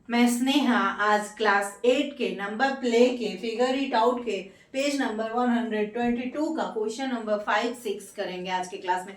मैं स्नेहा आज क्लास 8 के नंबर प्ले के फिगर इट आउट के पेज नंबर 122 का क्वेश्चन नंबर 5 6 करेंगे आज के क्लास में।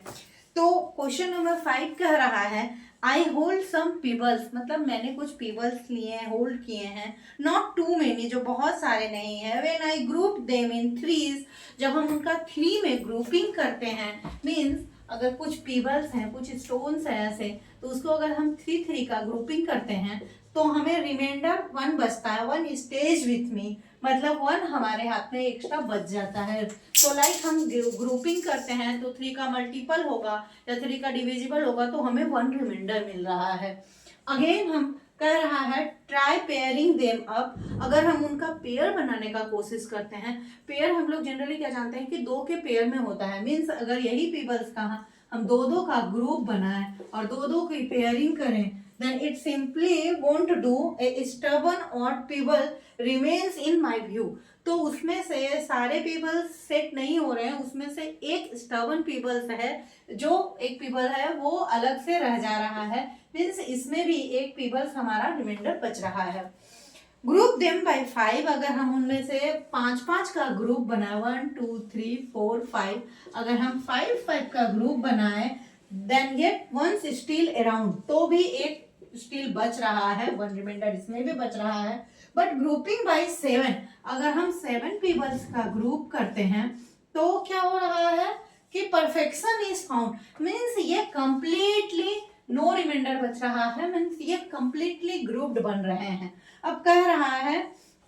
तो क्वेश्चन नंबर 5 कह रहा है आई होल्ड सम पीबल्स, मतलब मैंने कुछ पीबल्स लिए हैं, होल्ड किए हैं, नॉट टू मेनी, जो बहुत सारे नहीं है। When I group them in threes, जब हम उनका थ्री में ग्रुपिंग करते हैं, मीन्स अगर कुछ पीबल्स हैं, कुछ स्टोन्स हैं ऐसे, तो उसको अगर हम थ्री थ्री का ग्रुपिंग करते हैं तो हमें रिमाइंडर वन बचता है, वन स्टेज विथ मी, मतलब वन हमारे हाथ में एक्स्ट्रा बच जाता है। तो लाइक हम ग्रुपिंग करते हैं तो थ्री का मल्टीपल होगा या थ्री का डिविजिबल होगा, तो हमें वन रिमाइंडर मिल रहा है। अगेन हम कह रहा है ट्राई पेयरिंग देम अप, अगर हम उनका पेयर बनाने का कोशिश करते हैं। पेयर हम लोग जनरली क्या जानते हैं कि दो के पेयर में होता है, मीन्स अगर यही पीपल्स का हम दो दो का ग्रुप बनाएं और दो दो की पेयरिंग करें, then it simply won't do, a stubborn odd people remains in my view। तो उसमें से सारे पीपल्स सेट नहीं हो रहे हैं, उसमें से एक स्टबर्न पीपल्स है, जो एक पीपल है वो अलग से रह जा रहा है, मीन्स इसमें भी एक पीपल्स हमारा रिमाइंडर बच रहा है। ग्रुप देम बाय 5, अगर हम उनमें से पांच पांच का ग्रुप बनाए, 1 2 3 4 5, अगर हम 5 5 का ग्रुप बनाए, then yet once still around, तो भी एक स्टिल बच रहा है, वन रिमाइंडर इसमें भी बच रहा है। बट ग्रुपिंग बाय 7, अगर हम 7 पीपल्स का ग्रुप करते हैं तो क्या हो रहा है कि परफेक्शन इज फाउंड, मीन्स ये कंप्लीटली नो रिमाइंडर बच रहा है, मीन्स ये कंप्लीटली ग्रुप्ड बन रहे हैं। अब कह रहा है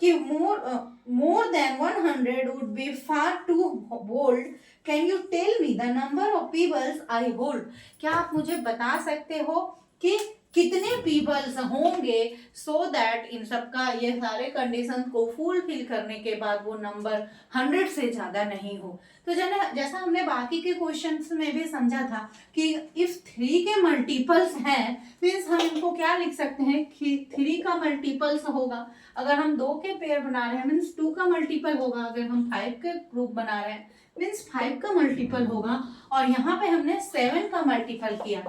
कि more than 100 would be far too bold, can you tell me the number of peoples I hold, क्या आप मुझे बता सकते हो कि कितने पीपल्स होंगे सो दैट इन सबका ये सारे कंडीशन को फुलफिल करने के बाद वो नंबर 100 से ज्यादा नहीं हो। तो जैसा हमने बाकी के क्वेश्चंस में भी समझा था कि इफ थ्री के मल्टीपल्स हैं, मीन्स हम इनको क्या लिख सकते हैं कि थ्री का मल्टीपल्स होगा, अगर हम दो के पेयर बना रहे हैं मीन्स टू का मल्टीपल होगा, अगर हम 5 के ग्रुप बना रहे हैं मीन्स 5 का मल्टीपल होगा, और यहाँ पे हमने 7 का मल्टीपल किया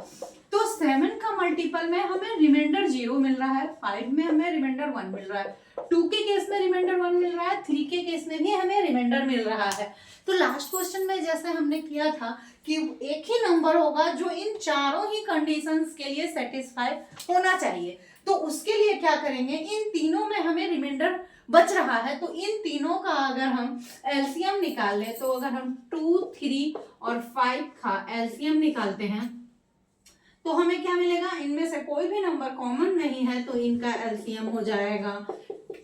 तो 7 का मल्टीपल में हमें रिमाइंडर 0 मिल रहा है, 5 में हमें रिमाइंडर 1 मिल रहा है, 2 के केस में रिमाइंडर 1 मिल रहा है, 3 के केस में भी हमें रिमाइंडर मिल रहा है। तो लास्ट क्वेश्चन में जैसे हमने किया था कि एक ही नंबर होगा जो इन चारों ही कंडीशंस के लिए सेटिस्फाई होना चाहिए, तो उसके लिए क्या करेंगे, इन तीनों में हमें रिमाइंडर बच रहा है, तो इन तीनों का अगर हम एलसीएम निकाल ले, तो अगर हम 2 3 और 5 का एलसीएम निकालते हैं तो हमें क्या मिलेगा, इनमें से कोई भी नंबर कॉमन नहीं है, तो इनका एलसीएम हो जाएगा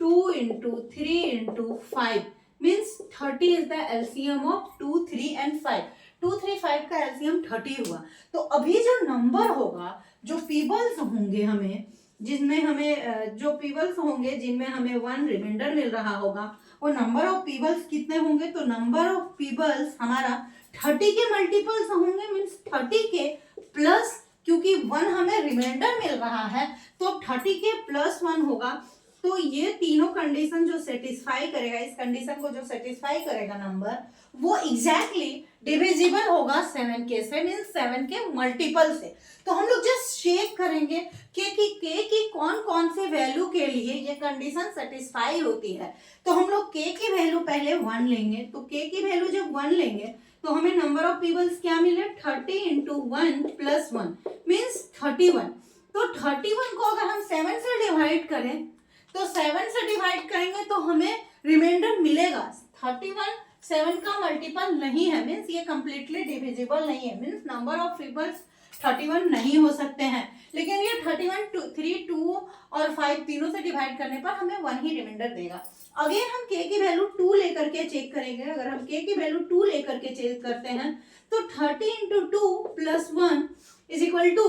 2 into 3 into 5, means 30 is the LCM of 2 3 and 5। 2 3 5 का एलसीएम 30 हुआ। तो अभी जो नंबर होगा, जो पीबल्स होंगे हमें, जिनमें हमें जो पीबल्स होंगे जिनमें हमें 1 रिमाइंडर मिल रहा होगा, वो नंबर ऑफ पीबल्स कितने होंगे, तो नंबर ऑफ पीबल्स हमारा 30 के मल्टीपल्स होंगे, मीन्स 30 के प्लस, क्योंकि 1 हमें रिमाइंडर मिल रहा है तो 30 के प्लस 1 होगा। तो ये तीनों कंडीशन जो सेटिस्फाई करेगा, इस कंडीशन को जो सेटिस्फाई करेगा नंबर, वो एग्जैक्टली डिविजिबल होगा 7 के से, मीन्स 7 के मल्टीपल से। तो हम लोग जस्ट चेक करेंगे के की कौन कौन से वैल्यू के लिए ये कंडीशन सेटिस्फाई होती है। तो हम लोग के की वैल्यू पहले 1 लेंगे, तो के की वैल्यू जब 1 लेंगे तो हमें नंबर ऑफ पीपल्स क्या मिले, 30 इंटू 1 प्लस 1 मीन्स 31। तो 31 को अगर हम 7 से डिवाइड करें, तो 7 से डिवाइड करेंगे तो हमें रिमाइंडर मिलेगा 31। 7 का मल्टीपल नहीं है, मीन्स ये कंप्लीटली डिविजिबल नहीं है, मीन्स नंबर ऑफ पीपल्स 31 नहीं हो सकते हैं। लेकिन ये 31 3 2 और 5 तीनों से डिवाइड करने पर हमें 1 ही रिमाइंडर देगा। अगेन हम के की वैल्यू 2 लेकर के चेक करेंगे, अगर हम के की वैल्यू 2 लेकर के चेक करते हैं तो 30 into 2 plus 1 is equal to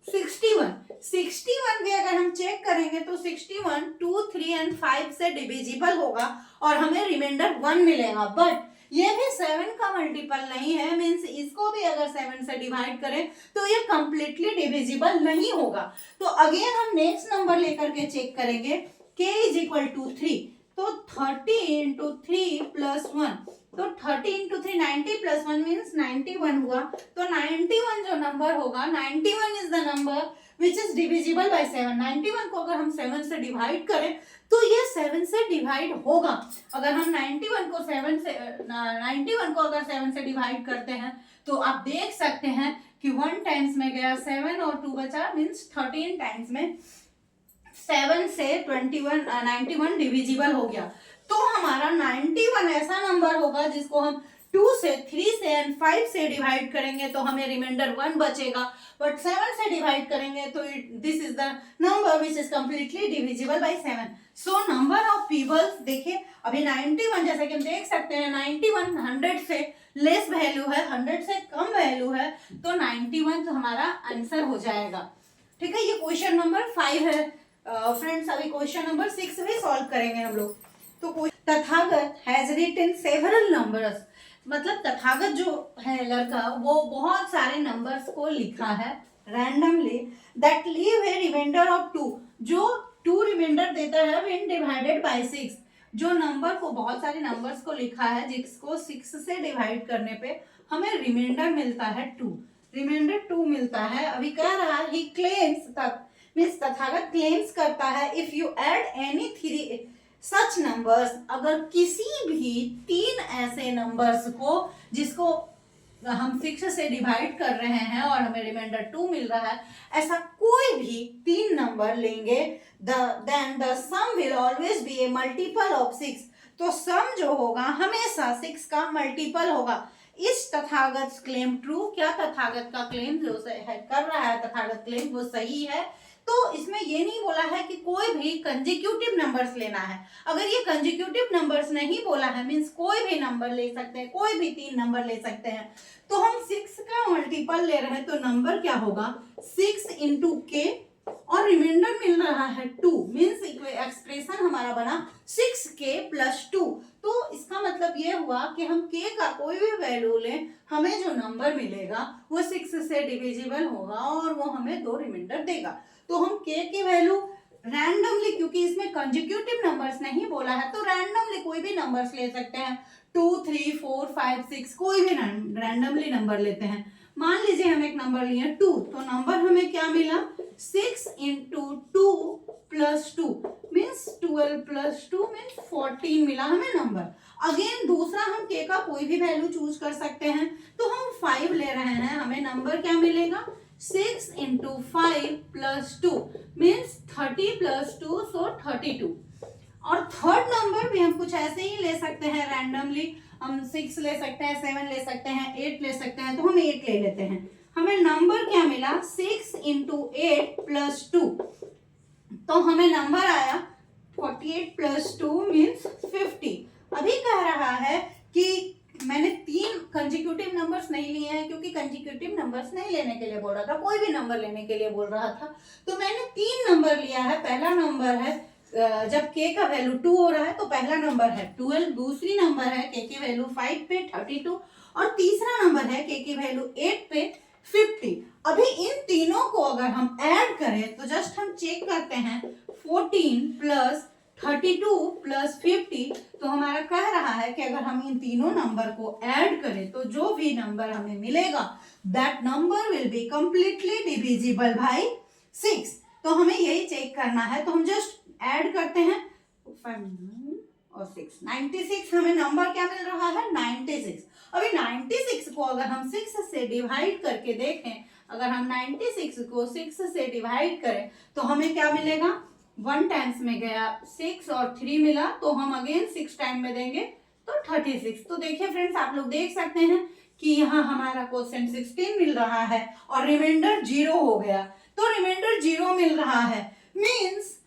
61। 61 भी अगर हम चेक करेंगे तो 61 2 3 एंड 5 से डिविजिबल होगा और हमें रिमाइंडर 1 मिलेगा, बट ये भी 7 का मल्टीपल नहीं है, मीन्स इसको भी अगर 7 से डिवाइड करें तो ये कंप्लीटली डिविजिबल नहीं होगा। तो अगेन हम नेक्स्ट नंबर लेकर के चेक करेंगे, k इज इक्वल टू 3, तो 30 इंटू 3 प्लस 1, तो 30 इंटू 3 90 प्लस 1 मीन्स 91 हुआ। तो 91 जो नंबर होगा, 91 is the number which is divisible by 7। 91 को अगर हम 7 से डिवाइड करें तो ये 7 से डिवाइड होगा। अगर हम 91 को 7 से डिवाइड करते हैं तो आप देख सकते हैं कि 1 टाइम्स में गया 7 और 2 बचा, मीन्स 13 टाइम्स में 7 से 91 डिविजिबल हो गया। तो हमारा 91 ऐसा नंबर होगा जिसको हम 2 से 3 से एंड 5 से डिवाइड करेंगे तो हमें रिमाइंडर 1 बचेगा, बट 7 से डिवाइड करेंगे तो this is the number which is completely divisible by 7। So number of peoples, देखिए अभी 91 जैसे कि हम देख सकते हैं 91 100 से लेस वैल्यू है, 100 से कम वैल्यू है, तो 91 तो हमारा आंसर हो जाएगा। ठीक है, ये क्वेश्चन नंबर 5 है। फ्रेंड्स अभी क्वेश्चन नंबर 6 भी सॉल्व करेंगे हम लोग। तो Tathagat has written several numbers, मतलब तथागत जो है लड़का वो बहुत सारे नंबर्स को लिखा है randomly, that leave a reminder of 2, जो 2 रिमाइंडर देता है व्हेन डिवाइडेड बाय 6। जो नंबर को, बहुत सारे नंबर्स को लिखा है जिसको 6 से डिवाइड करने पे हमें रिमाइंडर मिलता है 2, रिमाइंडर 2 मिलता है। अभी कह रहा है he claims, means Tathagat claims करता है if you add any 3 such numbers, अगर किसी भी 3 ऐसे नंबर्स को जिसको हम 6 से डिवाइड कर रहे हैं और हमें रिमाइंडर 2 मिल रहा है, ऐसा कोई भी 3 नंबर लेंगे then the sum will always be a multiple of 6, तो सम जो होगा हमेशा 6 का मल्टीपल होगा। इस तथागत क्लेम ट्रू, क्या तथागत का क्लेम जो कर रहा है तथागत क्लेम वो सही है। तो इसमें ये नहीं बोला है कि कोई भी कंजिक्यूटिव नंबर्स लेना है। अगर ये कंजिक्यूटिव नंबर्स नहीं बोला है, मीन्स कोई भी नंबर ले सकते हैं, कोई भी 3 नंबर ले सकते हैं, तो हम 6 का मल्टीपल ले रहे हैं तो नंबर क्या होगा 6 इंटू के और रिमाइंडर मिल रहा है 2, मीन्स एक्सप्रेशन हमारा बना 6k प्लस 2। तो इसका मतलब ये हुआ कि हम k का कोई भी वैल्यू लें, हमें जो नंबर मिलेगा वो 6 से डिविजिबल होगा और वो हमें 2 रिमाइंडर देगा। तो हम k की वैल्यू रैंडमली, क्योंकि इसमें कंजिक्यूटिव नंबर्स नहीं बोला है, तो रैंडमली कोई भी नंबर्स ले सकते हैं, 2 3 4 5 6 कोई भी रैंडमली नंबर लेते हैं। मान लीजिए हम एक नंबर लिए 2, तो नंबर हमें क्या मिला 6 into 2 plus 2 means 12 plus 2 means 14 मिला हमें नंबर। अगेन दूसरा हम k का कोई भी वैल्यू चूज कर सकते हैं, तो हम 5 ले रहे हैं, हमें नंबर क्या मिलेगा 6 इंटू 5 प्लस 2 मीन्स 30 प्लस 2 सो 32। और थर्ड नंबर भी हम कुछ ऐसे ही ले सकते हैं रैंडमली, हम 6 ले सकते हैं, 7 ले सकते हैं, 8 ले सकते हैं, तो हम 8 ले लेते हैं। हमें नंबर क्या मिला 6 इंटू 8 प्लस 2, तो हमें नंबर आया 48 प्लस 2 मीन्स 50। अभी कह रहा है कि मैंने 3 कंजिक्यूटिव नंबर्स नहीं लिए हैं, क्योंकि कंजिक्यूटिव नंबर्स नहीं लेने के लिए बोल रहा था, कोई भी नंबर लेने के लिए बोल रहा था, तो मैंने 3 नंबर लिया है। पहला नंबर है जब k का वैल्यू 2 हो रहा है तो पहला नंबर है 12, दूसरी नंबर है k की वैल्यू 5 पे 32 और तीसरा नंबर है k की वैल्यू 8 पे 50। अभी इन तीनों को अगर हम ऐड करें तो जस्ट हम चेक करते हैं 14 प्लस 32 प्लस 50, तो हमारा कह रहा है कि अगर हम इन तीनों नंबर को ऐड करें तो जो भी नंबर हमें मिलेगा that number will be completely divisible bye 6। तो हमें यही चेक करना है, तो हम जस्ट ऐड करते हैं 5 और 6, 96 हमें नंबर क्या मिल रहा है 96। अभी 96 को अगर हम 6 से डिवाइड करके देखें, अगर हम 96 को 6 से डिवाइड करें तो हमें क्या मिलेगा 1 टाइम्स में गया 6 और 3 मिला, तो हम अगेन 6 टाइम में देंगे तो 36। तो देखिए फ्रेंड्स आप लोग देख सकते हैं कि यहाँ हमारा क्वेश्चन 16 मिल रहा है और रिमाइंडर 0 हो गया, तो रिमाइंडर 0 मिल रहा है, मीन्स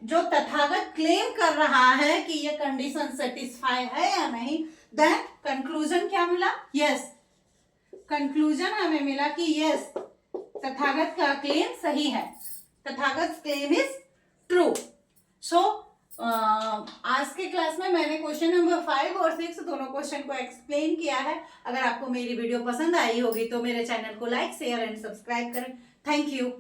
जो तथागत क्लेम कर रहा है कि ये कंडीशन सेटिस्फाई है या नहीं, देन कंक्लूजन क्या मिला यस, कंक्लूजन हमें मिला कि यस तथागत का क्लेम सही है, तथागत क्लेम इज ट्रू। सो आज के क्लास में मैंने क्वेश्चन नंबर 5 और 6 दोनों क्वेश्चन को एक्सप्लेन किया है। अगर आपको मेरी वीडियो पसंद आई होगी तो मेरे चैनल को लाइक शेयर एंड सब्सक्राइब करें। Thank you.